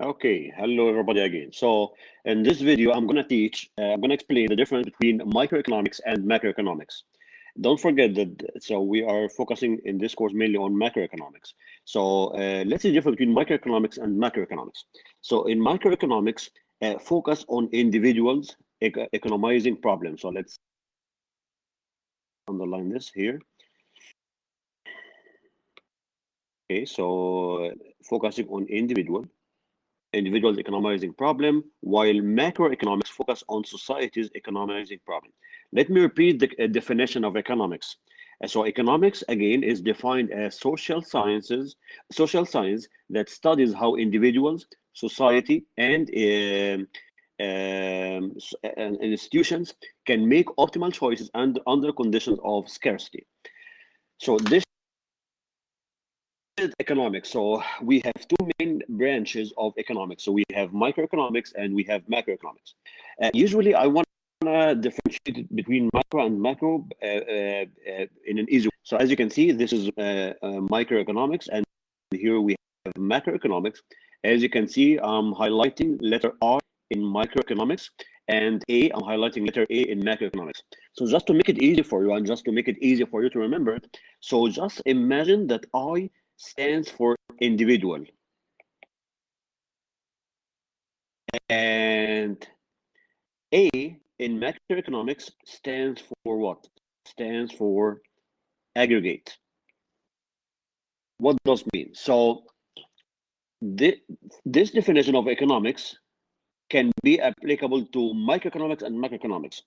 Okay, hello everybody again. So in this video, I'm going to explain the difference between microeconomics and macroeconomics. Don't forget that, so we are focusing in this course mainly on macroeconomics. So let's see the difference between microeconomics and macroeconomics. So in microeconomics, focus on individuals economizing problems. So let's underline this here. Okay, so focusing on individuals economizing problem, while macroeconomics focus on society's economizing problem. Let me repeat the definition of economics. So economics, again, is defined as social science that studies how individuals, society, and institutions can make optimal choices and under conditions of scarcity. So this economics. So we have two main branches of economics. So we have microeconomics and we have macroeconomics. Usually, I want to differentiate between micro and macro in an easy way. So as you can see, this is microeconomics, and here we have macroeconomics. As you can see, I'm highlighting letter R in microeconomics, and I'm highlighting letter A in macroeconomics. So just to make it easy for you, and just to make it easy for you to remember it, so just imagine that I stands for individual, and A in macroeconomics stands for what? Stands for aggregate. What does it mean? So this definition of economics can be applicable to microeconomics and macroeconomics.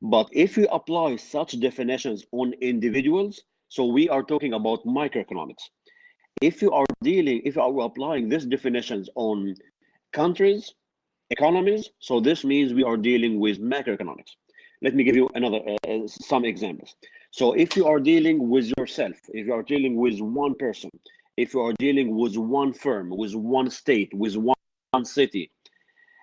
But if you apply such definitions on individuals, so we are talking about microeconomics. If you are applying these definitions on countries, economies, so this means we are dealing with macroeconomics. Let me give you some examples. So if you are dealing with yourself, if you are dealing with one person, if you are dealing with one firm, with one state, with one city,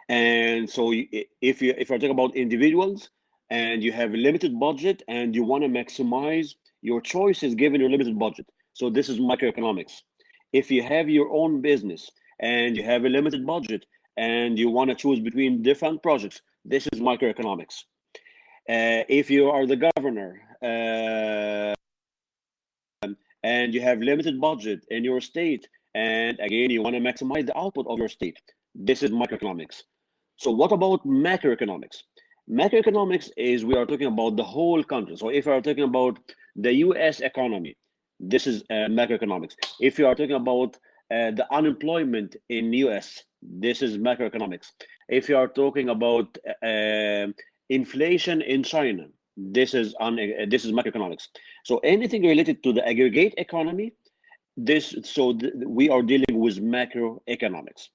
and so if you're talking about individuals and you have a limited budget and you want to maximize your choices given your limited budget, so this is microeconomics. If you have your own business and you have a limited budget and you want to choose between different projects, this is microeconomics. If you are the governor and you have limited budget in your state, and again, you want to maximize the output of your state, this is microeconomics. So what about macroeconomics? Macroeconomics is we are talking about the whole country. So if we are talking about the US economy, this is macroeconomics. If you are talking about the unemployment in US, this is macroeconomics. If you are talking about inflation in China, this is macroeconomics. So anything related to the aggregate economy, we are dealing with macroeconomics.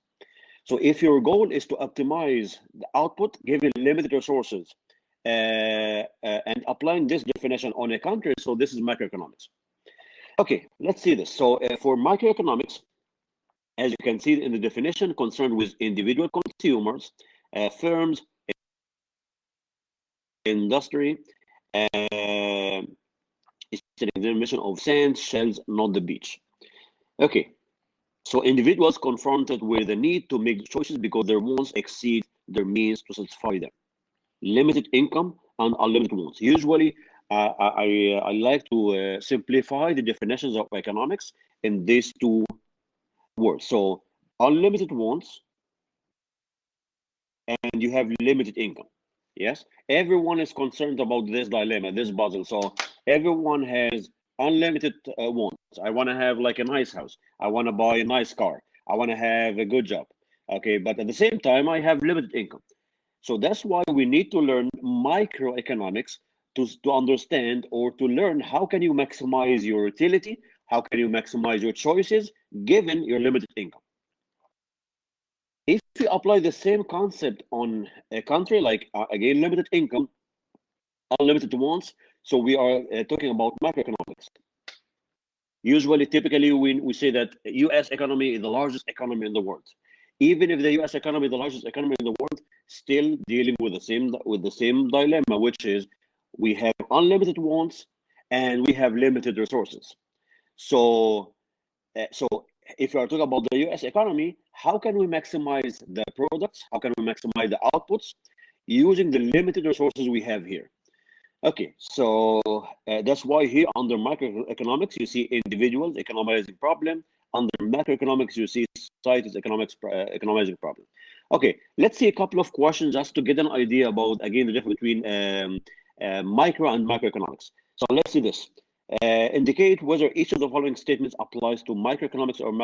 So if your goal is to optimize the output given limited resources and applying this definition on a country, so this is macroeconomics. Okay, let's see this. So for microeconomics, as you can see in the definition, concerned with individual consumers, firms, industry, it's an examination of sand, shells, not the beach. Okay, so individuals confronted with the need to make choices because their wants exceed their means to satisfy them. Limited income and unlimited wants. Usually, I like to simplify the definitions of economics in these two words. So unlimited wants and you have limited income. Yes, everyone is concerned about this dilemma, this puzzle. So everyone has unlimited wants. I want to have like a nice house. I want to buy a nice car. I want to have a good job. Okay, but at the same time, I have limited income. So that's why we need to learn microeconomics to understand or to learn how can you maximize your utility, how can you maximize your choices given your limited income. If you apply the same concept on a country like, again, limited income, unlimited wants, so we are talking about macroeconomics. Usually, typically, we say that U.S. economy is the largest economy in the world. Even if the U.S. economy is the largest economy in the world, still dealing with the same dilemma, which is we have unlimited wants and we have limited resources. So So if we are talking about the US economy, how can we maximize the products? How can we maximize the outputs using the limited resources we have here? Okay, so that's why here under microeconomics, you see individuals economizing problem. Under macroeconomics, you see society's economizing problem. Okay, let's see a couple of questions just to get an idea about, again, the difference between micro and macroeconomics. So let's see this. Indicate whether each of the following statements applies to microeconomics or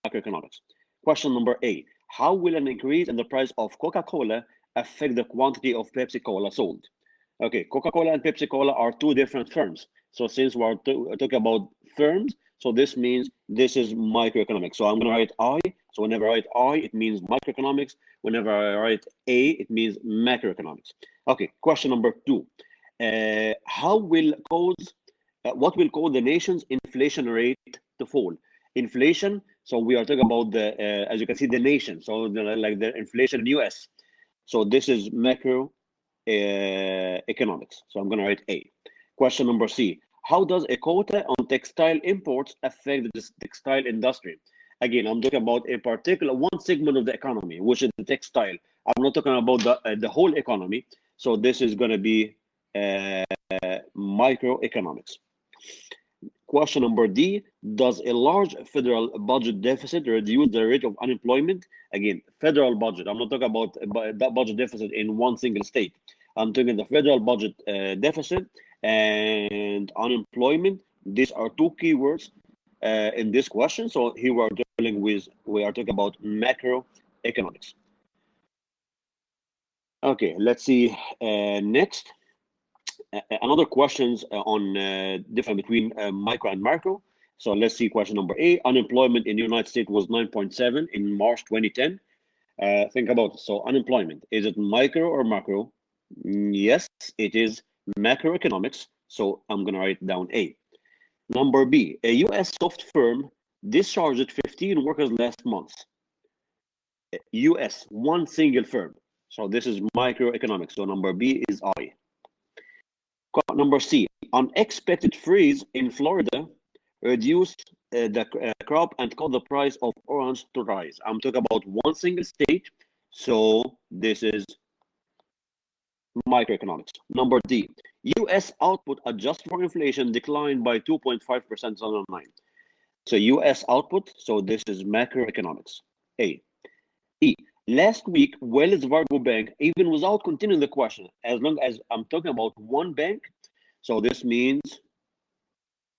macroeconomics. Question number A, how will an increase in the price of Coca-Cola affect the quantity of Pepsi-Cola sold? Okay, Coca-Cola and Pepsi-Cola are two different firms. So since we're talking about firms, so this means this is microeconomics. So I'm going to write I. So whenever I write I, it means microeconomics. Whenever I write A, it means macroeconomics. Okay, question number 2. What will cause the nation's inflation rate to fall? Inflation, so we are talking about the, as you can see, the nation. So like the inflation in US. So this is macro economics. So I'm going to write A. Question number C. How does a quota on textile imports affect the textile industry? Again, I'm talking about a particular one segment of the economy, which is the textile. I'm not talking about the whole economy. So this is going to be microeconomics. Question number D, does a large federal budget deficit reduce the rate of unemployment? Again, federal budget. I'm not talking about that budget deficit in one single state. I'm talking the federal budget deficit and unemployment. These are two keywords in this question. So here we are talking about macroeconomics. Okay, let's see next. Another questions on difference between micro and macro. So let's see question number A. Unemployment in the United States was 9.7 in March 2010. Think about it. So unemployment, is it micro or macro? Yes, it is macroeconomics. So I'm going to write down A. Number B, a US soft firm discharged 15 workers last month. US, one single firm. So this is microeconomics. So number B is I. Number C, unexpected freeze in Florida reduced the crop and caused the price of orange to rise. I'm talking about one single state, so this is microeconomics. Number D, U.S. output adjusted for inflation declined by 2.5% in 2009. So U.S. output, so this is macroeconomics. A. E. Last week, Wells Fargo Bank, even without continuing the question, as long as I'm talking about one bank, so this means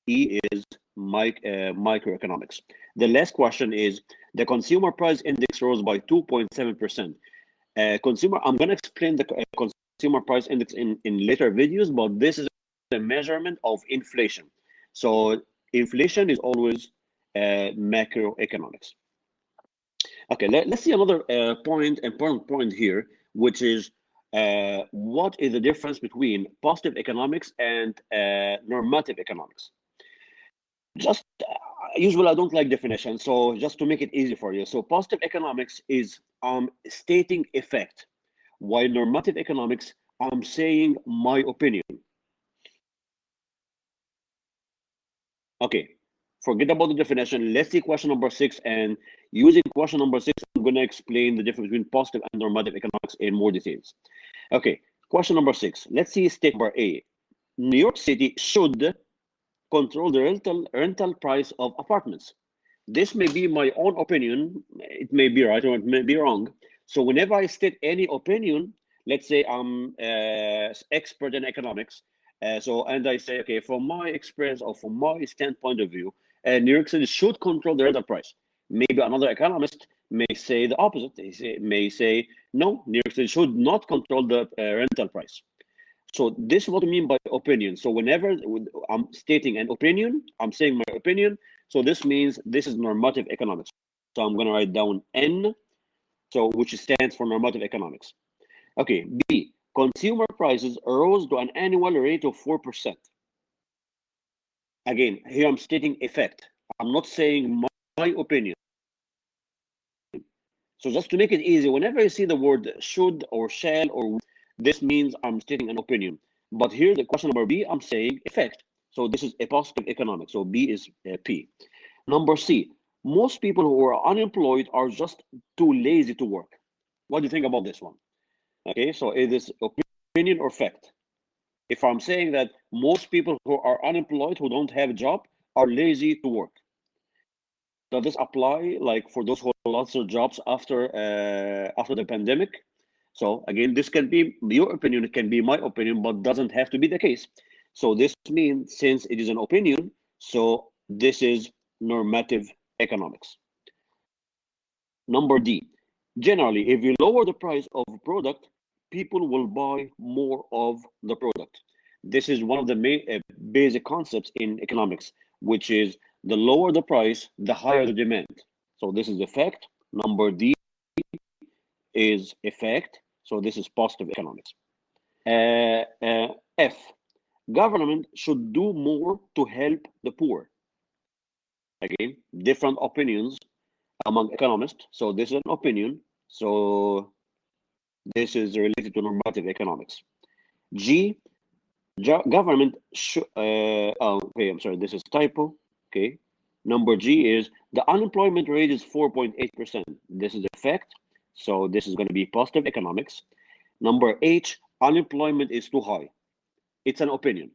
E is microeconomics. The last question is the consumer price index rose by 2.7%. Consumer, I'm going to explain the consumer price index in later videos, but this is a measurement of inflation. So inflation is always macroeconomics. Okay, let's see another important point here, which is what is the difference between positive economics and normative economics? Just usually I don't like definitions, so just to make it easy for you. So positive economics is stating effect, while normative economics, I'm saying my opinion. Okay, forget about the definition. Let's see question number 6, and using question number 6, I'm going to explain the difference between positive and normative economics in more details. Okay, question number 6. Let's see statement number A. New York City should control the rental price of apartments. This may be my own opinion. It may be right or it may be wrong. So whenever I state any opinion, let's say I'm expert in economics, and I say, okay, from my experience or from my standpoint of view, New York City should control the rental price. Maybe another economist may say the opposite. They may say, no, New York City should not control the rental price. So this is what I mean by opinion. So whenever I'm stating an opinion, I'm saying my opinion. So this means this is normative economics. So I'm going to write down N, so which stands for normative economics. Okay, B, consumer prices rose to an annual rate of 4%. Again, here I'm stating effect. I'm not saying my opinion. So just to make it easy, whenever you see the word should or shall or this means I'm stating an opinion. But here the question number B, I'm saying effect. So this is a positive economics. So B is P. Number C, Most people who are unemployed are just too lazy to work. What do you think about this one? Okay, so is this opinion or fact? If I'm saying that most people who are unemployed, who don't have a job, are lazy to work, does this apply like for those who lost their jobs after the pandemic? So again, this can be your opinion, it can be my opinion, but doesn't have to be the case. So this means since it is an opinion, so this is normative economics. Number D, generally, if you lower the price of a product, people will buy more of the product. This is one of the main basic concepts in economics, which is the lower the price, the higher the demand. So this is the fact. Number D is effect. So this is positive economics. F, government should do more to help the poor. Again, different opinions among economists. So this is an opinion. So this is related to normative economics. G, government should, okay, I'm sorry, this is typo. Okay. Number G is the unemployment rate is 4.8%. This is a fact. So this is going to be positive economics. Number H, unemployment is too high. It's an opinion.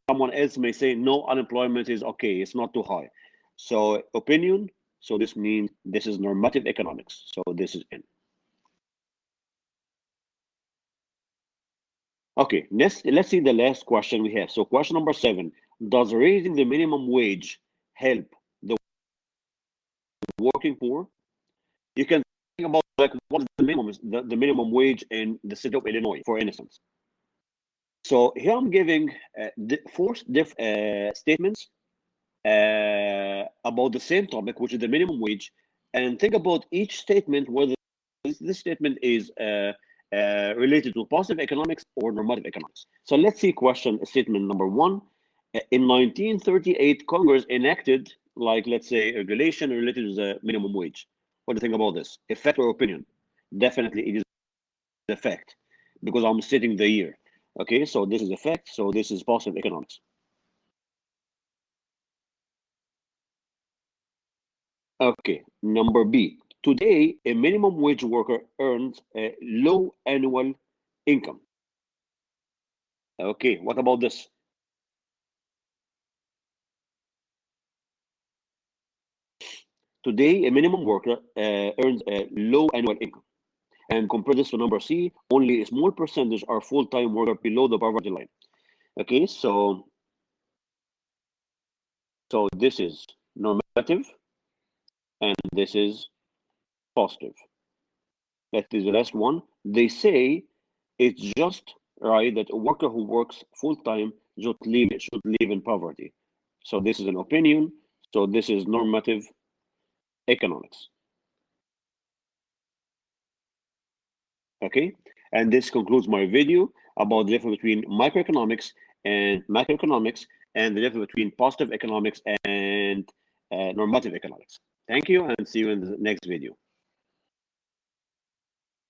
Someone else may say, no, unemployment is okay. It's not too high. So opinion. So this means this is normative economics. So this is N. Okay, let's see the last question we have. So question number 7, does raising the minimum wage help the working poor? You can think about like what is the minimum wage in the state of Illinois, for instance. So here I'm giving four statements about the same topic, which is the minimum wage, and think about each statement whether this statement is related to positive economics or normative economics. So let's see statement number 1. In 1938, Congress enacted, like, let's say, a regulation related to the minimum wage. What do you think about this? Effect or opinion? Definitely it is effect, because I'm stating the year. Okay, so this is effect, so this is positive economics. Okay, number B. Today, a minimum wage worker earns a low annual income. Okay, what about this? Today, a minimum worker earns a low annual income. And compare this to number C, only a small percentage are full-time workers below the poverty line. Okay, so this is normative and this is positive. That is the last one. They say it's just right that a worker who works full-time should live in poverty. So this is an opinion. So this is normative economics. Okay, and this concludes my video about the difference between microeconomics and macroeconomics, and the difference between positive economics and normative economics. Thank you, and see you in the next video.